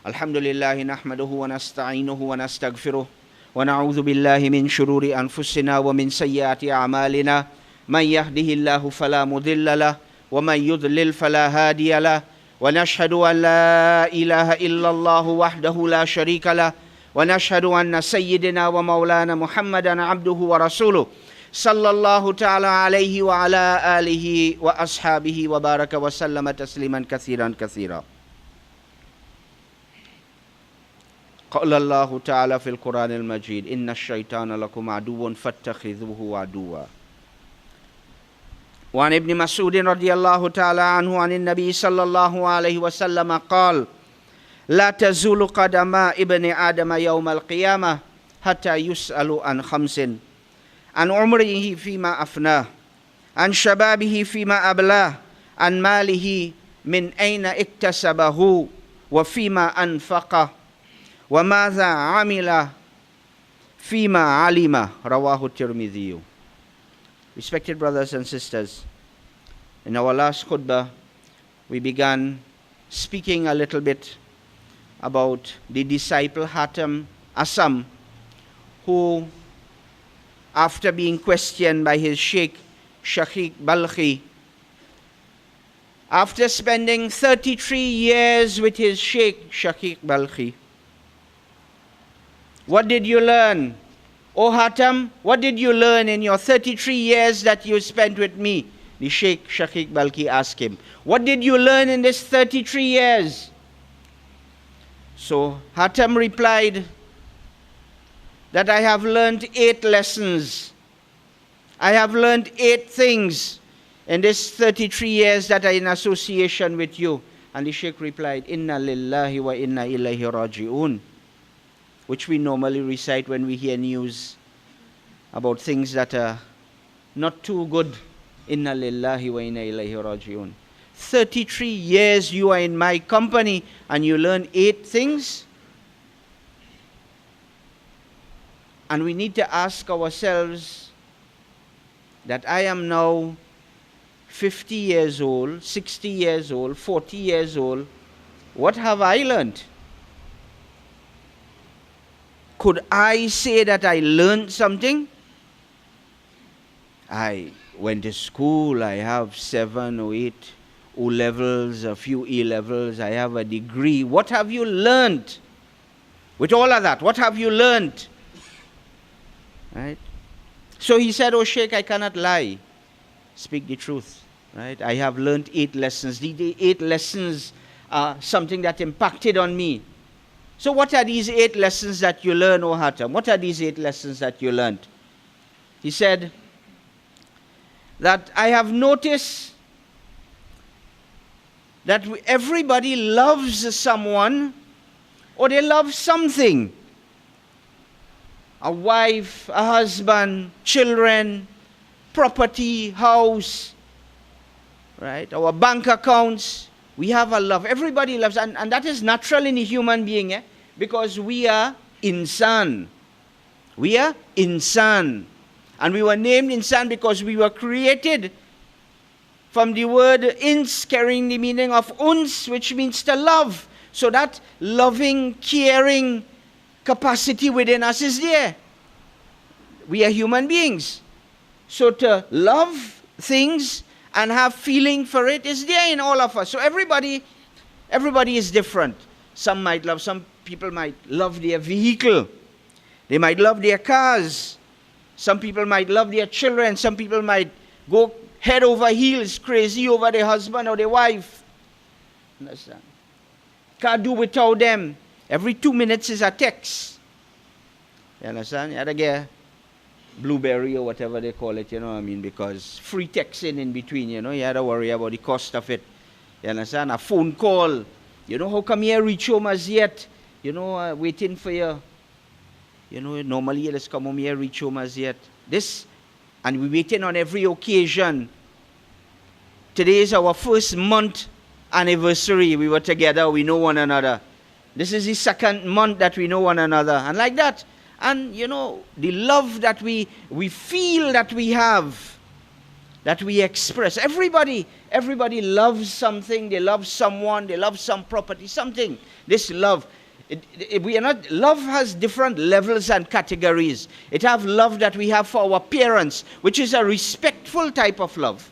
Alhamdulillah nahmaduhu wa nasta'inuhu wa nastaghfiruh wa na'udhu billahi min shururi anfusina wa min sayyiati a'malina man yahdihillahu fala mudilla lah wa man yudlil fala hadiya lah wa nashhadu an la ilaha illallah wahdahu la sharika lah wa nashhadu anna sayyidina wa maulana Muhammadan abduhu wa rasuluh sallallahu ta'ala alayhi wa ala alihi wa ashabihi wa baraka wa sallama tasliman kathiran kathira. قال الله تعالى في القرآن المجيد إن الشيطان لكم عدو فاتخذوه عدوا. وعن ابن مسعود رضي الله تعالى عنه عن النبي صلى الله عليه وسلم قال لا تزول قدم ابن آدم يوم القيامة حتى يسأل عن خمس: عن عمره فيما أفناه، عن شبابه فيما أبلاه، عن ماله من أين اكتسبه وفيما أنفقه وَمَاذَا عَمِلَ فِيمَا عَلِمَ رواه الترمذي. Respected brothers and sisters, in our last khutbah, we began speaking a little bit about the disciple Hatem Assam, who, after being questioned by his Sheikh Shaqiq Balkhi, after spending 33 years with his Sheikh Shaqiq Balkhi, what did you learn? O Hatem, what did you learn in your 33 years that you spent with me? The Sheikh Shaqiq Balkhi asked him, what did you learn in this 33 years? So Hatem replied that I have learned 8 lessons. I have learned 8 things in this 33 years that I'm in association with you. And the Sheikh replied, Inna lillahi wa inna ilayhi raji'un, which we normally recite when we hear news about things that are not too good. Inna lillahi wa inna ilayhi raji'un. 33 years you are in my company and you learn 8 things? And we need to ask ourselves that I am now 50 years old, 60 years old, 40 years old. What have I learned? Could I say that I learned something? I went to school, I have 7 or 8 O-levels, a few E-levels, I have a degree. What have you learned? With all of that, what have you learned? Right? So he said, oh Sheikh, I cannot lie. Speak the truth. Right? I have learned 8 lessons. The 8 lessons are something that impacted on me. So what are these 8 lessons that you learn, O Hatem? What are these 8 lessons that you learned? He said that I have noticed that everybody loves someone or they love something. A wife, a husband, children, property, house, right? Our bank accounts. We have a love. Everybody loves, and that is natural in a human being, because we are insan. We are insan. And we were named insan because we were created from the word ins, carrying the meaning of uns, which means to love. So that loving, caring capacity within us is there. We are human beings. So to love things and have feeling for it is there in all of us. So everybody is different. Some people might love their vehicle. They might love their cars. Some people might love their children. Some people might go head over heels crazy over their husband or their wife. Understand? Can't do without them. Every 2 minutes is a text. You understand? You have to get Blueberry or whatever they call it, you know what I mean, because free texting in between, you know, you had to worry about the cost of it. You understand? A phone call, you know, how come you reach home as yet? You know, waiting for you. You know, normally you just come home here, reach home as yet. This, and we're waiting on every occasion. Today is our 1st month anniversary. We were together, we know one another. This is the 2nd month that we know one another. And like that. And, you know, the love that we feel that we have that we express. Everybody loves something, they love someone, they love some property, something. This love, love has different levels and categories. It have love that we have for our parents, which is a respectful type of love.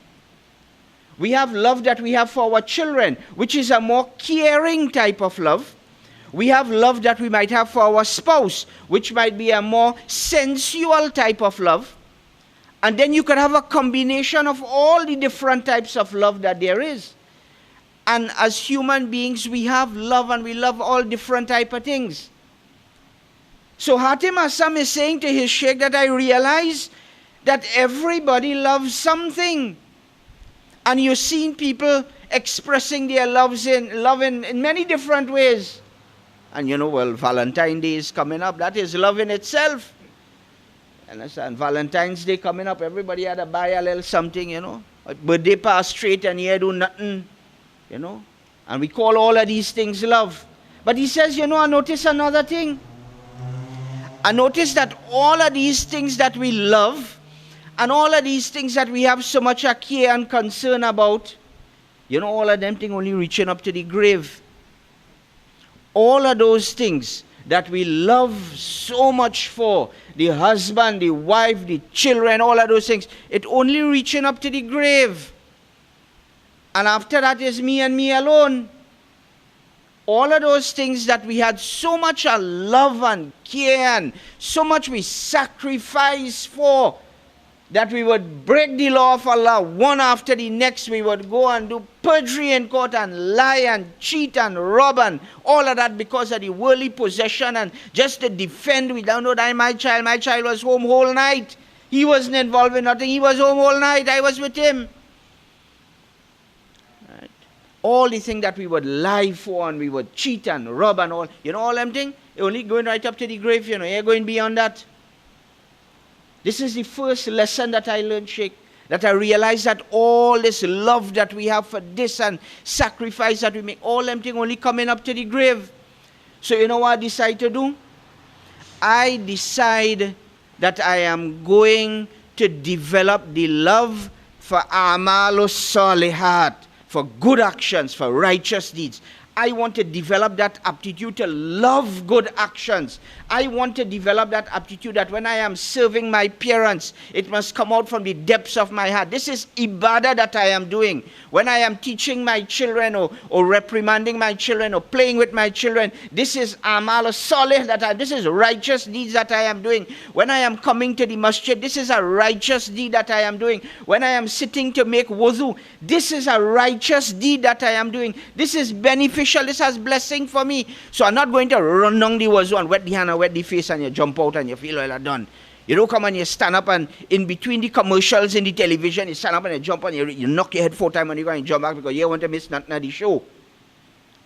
We have love that we have for our children, which is a more caring type of love. We have love that we might have for our spouse, which might be a more sensual type of love. And then you can have a combination of all the different types of love that there is. And as human beings, we have love and we love all different type of things. So Hatim Assam is saying to his sheikh that I realize that everybody loves something. And you've seen people expressing their love in many different ways. And well, Valentine's Day is coming up. That is love in itself. Understand? Valentine's Day coming up, everybody had to buy a little something, A birthday pass straight and here do nothing, And we call all of these things love. But he says, I notice another thing. I notice that all of these things that we love and all of these things that we have so much a care and concern about, all of them things only reaching up to the grave. All of those things that we love so much for, the husband, the wife, the children, all of those things, it only reaching up to the grave. And after that is me and me alone. All of those things that we had so much love and care and so much we sacrifice for, that we would break the law of Allah one after the next. We would go and do perjury in court and lie and cheat and rob and all of that because of the worldly possession and just to defend. We don't know that my child was home whole night. He wasn't involved in nothing. He was home all night. I was with him. Right. All the things that we would lie for and we would cheat and rob and all. All them things, only going right up to the grave. You're going beyond that. This is the first lesson that I learned, Sheikh, that I realized that all this love that we have for this and sacrifice that we make, all them things only coming up to the grave. So you know what I decide to do? I decide that I am going to develop the love for Amalus Salihat, for good actions, for righteous deeds. I want to develop that aptitude to love good actions. I want to develop that aptitude that when I am serving my parents, it must come out from the depths of my heart. This is ibadah that I am doing. When I am teaching my children or reprimanding my children or playing with my children, this is amal salih this is righteous deeds that I am doing. When I am coming to the masjid, this is a righteous deed that I am doing. When I am sitting to make wudu, this is a righteous deed that I am doing. This is beneficial. This has blessing for me. So I'm not going to run down the wuzu and wet the hand and wet the face and you jump out and you feel well done. You don't come and you stand up and in between the commercials in the television, you stand up and you jump and you knock your head 4 times and you go and jump back because you want to miss nothing of the show.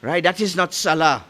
Right? That is not salah.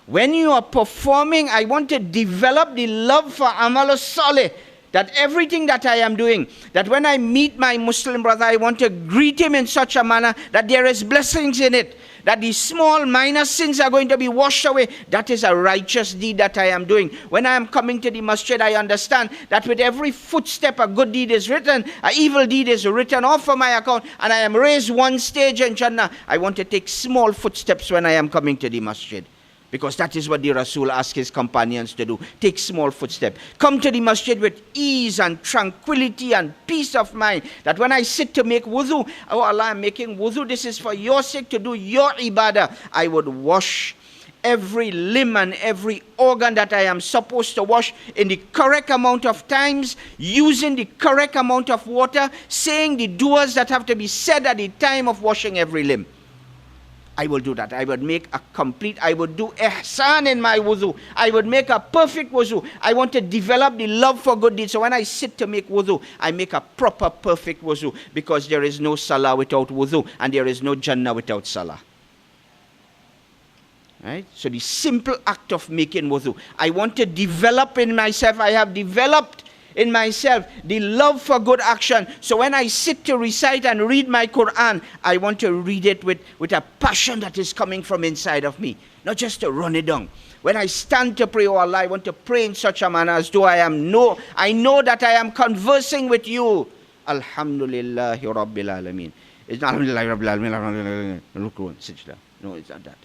When you are performing, I want to develop the love for amal salih. That everything that I am doing, that when I meet my Muslim brother, I want to greet him in such a manner that there is blessings in it. That the small minor sins are going to be washed away. That is a righteous deed that I am doing. When I am coming to the masjid, I understand that with every footstep, a good deed is written, an evil deed is written off for my account, and I am raised one stage in Jannah. I want to take small footsteps when I am coming to the masjid. Because that is what the Rasul asked his companions to do. Take small footsteps. Come to the masjid with ease and tranquility and peace of mind. That when I sit to make wudu, oh Allah, I'm making wudu. This is for your sake to do your ibadah. I would wash every limb and every organ that I am supposed to wash in the correct amount of times, using the correct amount of water, saying the du'as that have to be said at the time of washing every limb. I will do that. I would make a complete, I would do ihsan in my wudu. I would make a perfect wudu. I want to develop the love for good deeds. So when I sit to make wudu, I make a proper, perfect wudu. Because there is no salah without wudu. And there is no jannah without salah. Right? So the simple act of making wudu. I want to develop in myself. I have developed in myself the love for good action. So when I sit to recite and read my Quran, I want to read it with a passion that is coming from inside of me, not just to run it down. When I stand to pray, oh Allah, I want to pray in such a manner as though I know that I am conversing with you, Alhamdulillahi Rabbil Alameen. It's not Alhamdulillahi Rabbil Alameen. No, it's not that.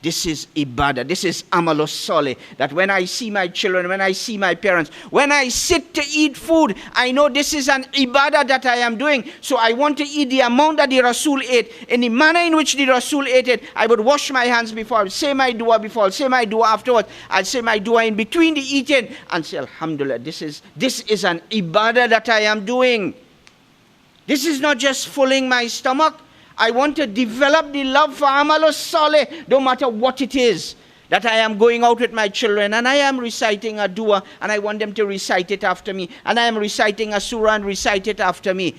This is ibadah. This is amalus salih. That when I see my children, when I see my parents, when I sit to eat food, I know this is an ibadah that I am doing. So I want to eat the amount that the Rasul ate. In the manner in which the Rasul ate it, I would wash my hands before, I would say my dua before, I would say my dua afterwards. I'd say my dua in between the eating and say, Alhamdulillah, this is an ibadah that I am doing. This is not just filling my stomach. I want to develop the love for amalus salih, no matter what it is. That I am going out with my children and I am reciting a dua and I want them to recite it after me. And I am reciting a surah and recite it after me.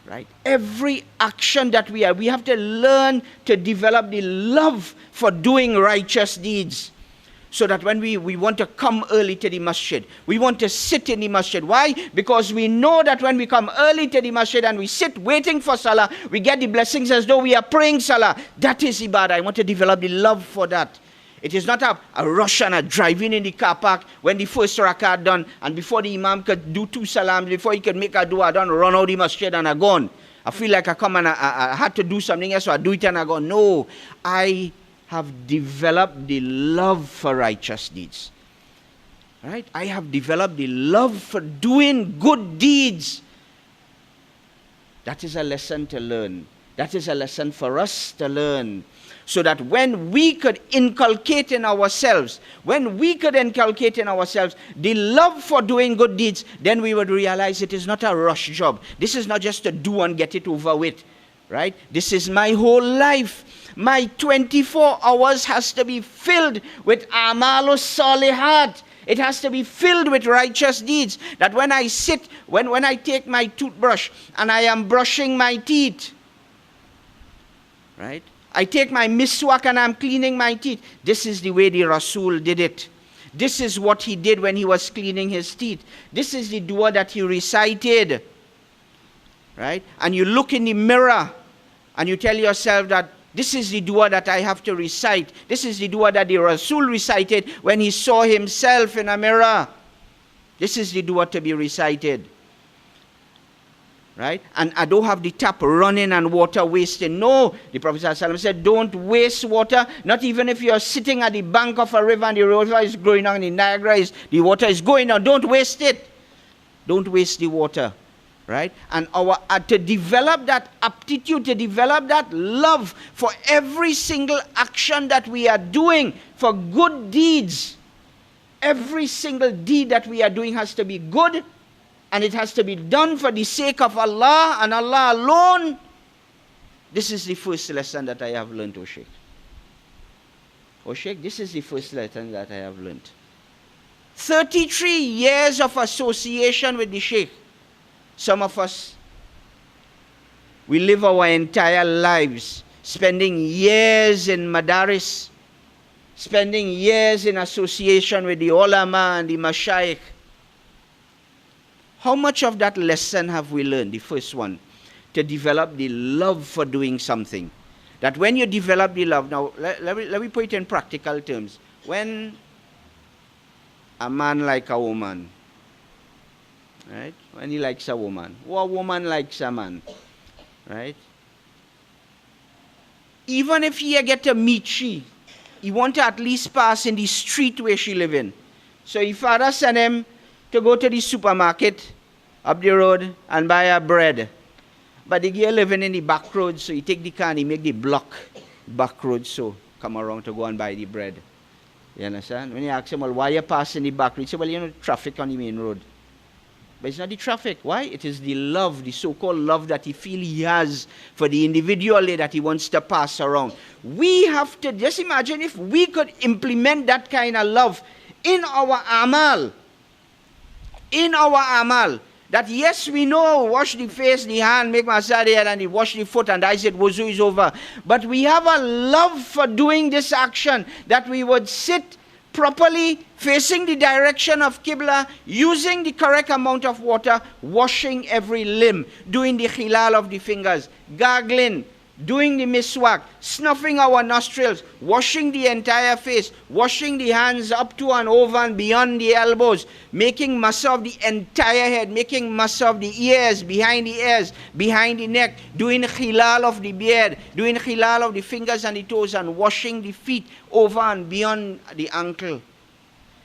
Right? Every action that we have to learn to develop the love for doing righteous deeds. So that when we want to come early to the masjid, we want to sit in the masjid. Why? Because we know that when we come early to the masjid and we sit waiting for salah, we get the blessings as though we are praying salah. That is ibadah. I want to develop the love for that. It is not a rush and a driving in the car park when the first rak'ah done and before the imam could do 2 salams, before he could make a dua, done run out the masjid and I gone. I feel like I come and I had to do something else, so I do it and I go. No, I have developed the love for righteous deeds. Right? I have developed the love for doing good deeds. That is a lesson to learn. That is a lesson for us to learn. So that when we could inculcate in ourselves, the love for doing good deeds, then we would realize it is not a rush job. This is not just to do and get it over with. Right? This is my whole life. My 24 hours has to be filled with amalus salihat. It has to be filled with righteous deeds. That when I sit, when I take my toothbrush and I am brushing my teeth, right? I take my miswak and I'm cleaning my teeth. This is the way the Rasul did it. This is what he did when he was cleaning his teeth. This is the dua that he recited. Right? And you look in the mirror and you tell yourself that this is the dua that I have to recite. This is the dua that the Rasul recited when he saw himself in a mirror. This is the dua to be recited. Right? And I don't have the tap running and water wasting. No, the Prophet ﷺ said, don't waste water, not even if you're sitting at the bank of a river and the river is going on, the Niagara the water is going on. Don't waste it. Don't waste the water. Right? And to develop that aptitude, to develop that love for every single action that we are doing, for good deeds. Every single deed that we are doing has to be good, and it has to be done for the sake of Allah and Allah alone. This is the first lesson that I have learned, O Sheikh. O Sheikh, this is the first lesson that I have learned. 33 years of association with the Sheikh. Some of us, we live our entire lives spending years in madaris, spending years in association with the ulama and the mashayikh. How much of that lesson have we learned? The first one, to develop the love for doing something. That when you develop the love, now let me put it in practical terms. When a man likes a woman, right? When he likes a woman, or a woman likes a man, right? Even if he get to meet she, he want to at least pass in the street where she live in. So his father send him to go to the supermarket up the road and buy a bread. But the girl living in the back road, so he take the car and he make the block back road, so come around to go and buy the bread. You understand? When you ask him, well, why you passing the back road? He say, well, you know, traffic on the main road. But it's not the traffic. Why? It is the love, the so-called love that he feels he has for the individual that he wants to pass around. We have to, just imagine if we could implement that kind of love in our amal. In our amal. That yes, we know, wash the face, the hand, make massage, and wash the foot, and I said, wuzu is over. But we have a love for doing this action, that we would sit properly, facing the direction of Qibla, using the correct amount of water, washing every limb, doing the khilal of the fingers, gargling, doing the miswak, snuffing our nostrils, washing the entire face, washing the hands up to and over and beyond the elbows, making massa of the entire head, making massa of the ears, behind the neck, doing khilal of the beard, doing khilal of the fingers and the toes, and washing the feet over and beyond the ankle.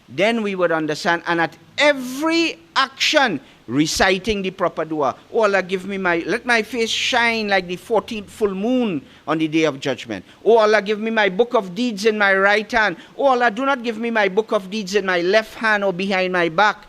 Then we would understand, and at every action, reciting the proper dua. Oh Allah, let my face shine like the 14th full moon on the day of judgment. Oh Allah, give me my book of deeds in my right hand. Oh Allah, do not give me my book of deeds in my left hand or behind my back.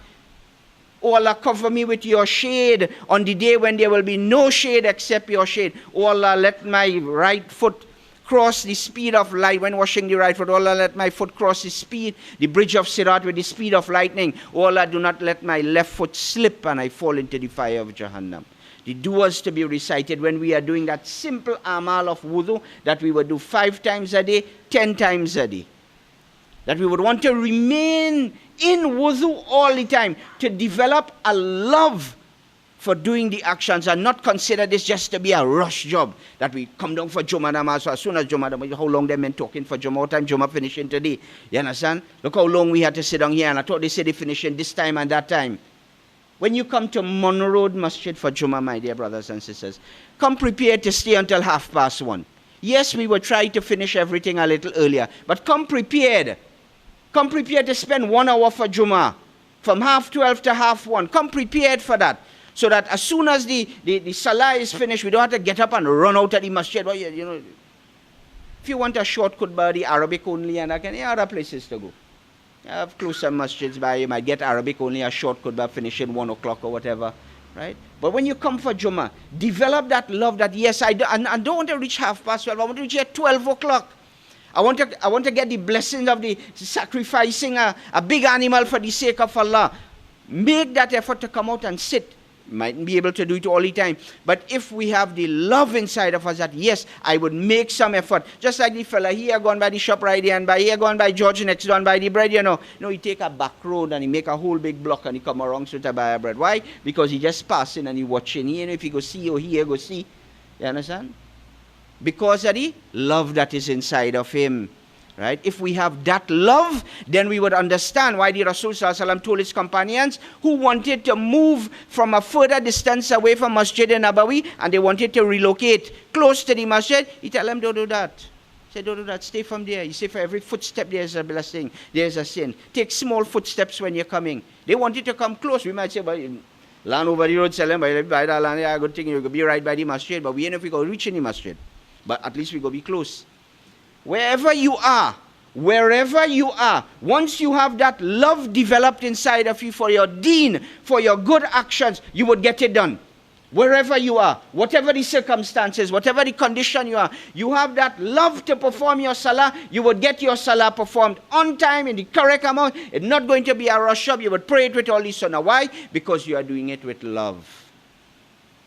Oh Allah, cover me with your shade on the day when there will be no shade except your shade. Oh Allah, let my right foot cross the speed of light when washing the right foot. Oh Allah, let my foot cross the bridge of Sirat with the speed of lightning. Oh Allah, do not let my left foot slip and I fall into the fire of Jahannam. The duas to be recited when we are doing that simple amal of wudu that we would do 5 times a day, 10 times a day. That we would want to remain in wudu all the time, to develop a love for doing the actions and not consider this just to be a rush job. That we come down for Jummah Namaz, so as soon as Jummah Namaz, how long they men talking for Jummah, what time Jummah finishing today? You understand? Look how long we had to sit down here, and I thought they said they finishing this time and that time. When you come to Munroe Masjid for Jummah, my dear brothers and sisters, come prepared to stay until 1:30. Yes, we will try to finish everything a little earlier, but come prepared. Come prepared to spend 1 hour for Jummah, from 12:30 to 1:30. Come prepared for that. So that as soon as the salah is finished, we don't have to get up and run out of the masjid. Well, you know, if you want a short khutbah, the Arabic only, and other places to go. You have closer masjids by, you might get Arabic only, a short khutbah, finish in 1 o'clock or whatever, right? But when you come for Jummah, develop that love that, yes, I don't want to reach 12:30, I want to reach at 12 o'clock. I want to get the blessings of the sacrificing a big animal for the sake of Allah. Make that effort to come out and sit. Mightn't be able to do it all the time. But if we have the love inside of us that, yes, I would make some effort. Just like the fella here gone by the shop right here, and by here gone by George next door and buy the bread, you know. No, he take a back road and he make a whole big block and he come around to buy a bread. Why? Because he just passing and he watching. You know, if he go see or here, go see. You understand? Because of the love that is inside of him. Right? If we have that love, then we would understand why the Rasul Sallallahu Alaihi Wasallam told his companions who wanted to move from a further distance away from Masjid Nabawi and they wanted to relocate close to the masjid, he tell them, don't do that. He said, don't do that, stay from there. You say for every footstep there is a blessing, there is a sin. Take small footsteps when you're coming. They wanted to come close. We might say, well, land over the road, tell them, by the land, yeah, good thing, you could be right by the masjid, but we ain't if we go reach in the masjid. But at least we go be close. Wherever you are, once you have that love developed inside of you for your deen, for your good actions, you would get it done. Wherever you are, whatever the circumstances, whatever the condition you are, you have that love to perform your salah, you would get your salah performed on time in the correct amount. It's not going to be a rush up. You would pray it with all this sunnah. Why? Because you are doing it with love.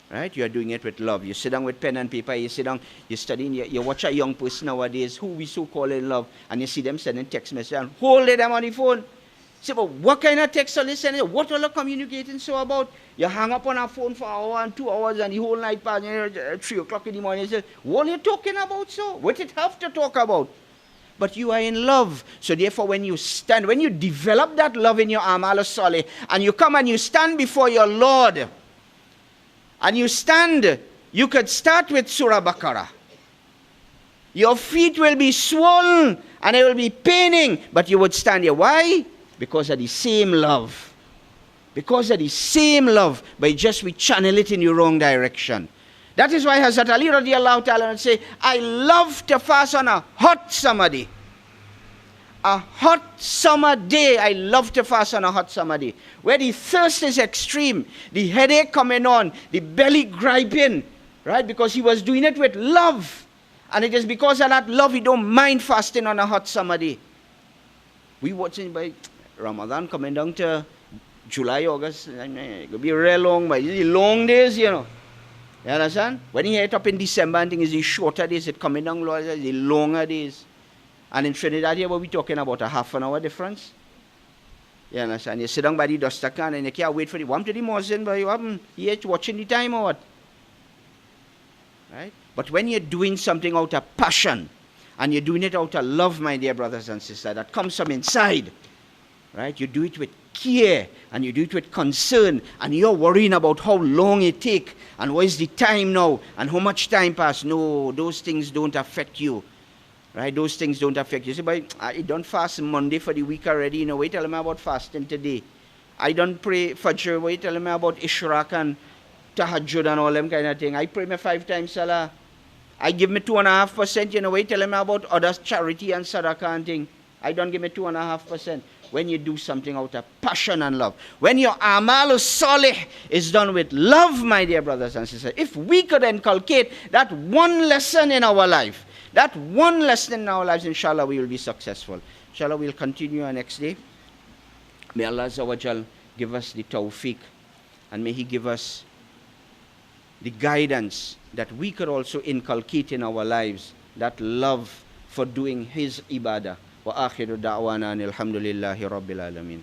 Right? You are doing it with love. You sit down with pen and paper, you sit down, you're studying, you watch a young person nowadays who we so call in love, and you see them sending text messages and hold them on the phone. Say, but what kind of text are they sending? What are they communicating so about? You hang up on our phone for an hour and 2 hours and the whole night pass, 3 o'clock in the morning, you say, what are you talking about, so? What did it have to talk about? But you are in love. So therefore, when you develop that love in your amal salih, and you come and you stand before your Lord, and you stand, you could start with Surah Baqarah. Your feet will be swollen and it will be paining, but you would stand here. Why? Because of the same love. Because of the same love, but just we channel it in the wrong direction. That is why Hazrat Ali radiallahu ta'ala would say, I love to fast on a hot summer day. A hot summer day, I love to fast on a hot summer day, where the thirst is extreme, the headache coming on, the belly griping, right? Because he was doing it with love. And it is because of that love he don't mind fasting on a hot summer day. We watching by Ramadan coming down to July, August, it will be real long, but it's long days, you know. You understand? When you hit up in December and things, it's shorter days, it's coming down, it's longer days. And in Trinidad here, we're talking about a half an hour difference. You understand? You sit down by the dustakan and you can't wait for the warm to the muezzin, but you haven't yet watching the time or what? Right? But when you're doing something out of passion, and you're doing it out of love, my dear brothers and sisters, that comes from inside, right? You do it with care, and you do it with concern, and you're worrying about how long it takes, and what is the time now, and how much time passed. No, those things don't affect you, right? Those things don't affect you. You say, but I don't fast Monday for the week already, you know, wait, tell me about fasting today. I don't pray Fajr, wait, tell me about Ishraq and Tahajjud and all them kind of thing. I pray me 5 times Salah. I give me 2.5%, you know, wait, tell me about other charity and sadaqah and thing. I don't give me 2.5%. When you do something out of passion and love. When your amal salih is done with love, my dear brothers and sisters. If we could inculcate that one lesson in our life, that one lesson in our lives, inshallah, we will be successful. Inshallah, we'll continue our next day. May Allah Azza wa Jal give us the tawfiq, and may He give us the guidance that we could also inculcate in our lives, that love for doing His ibadah. Wa akhiru da'wana alhamdulillahi rabbil alamin.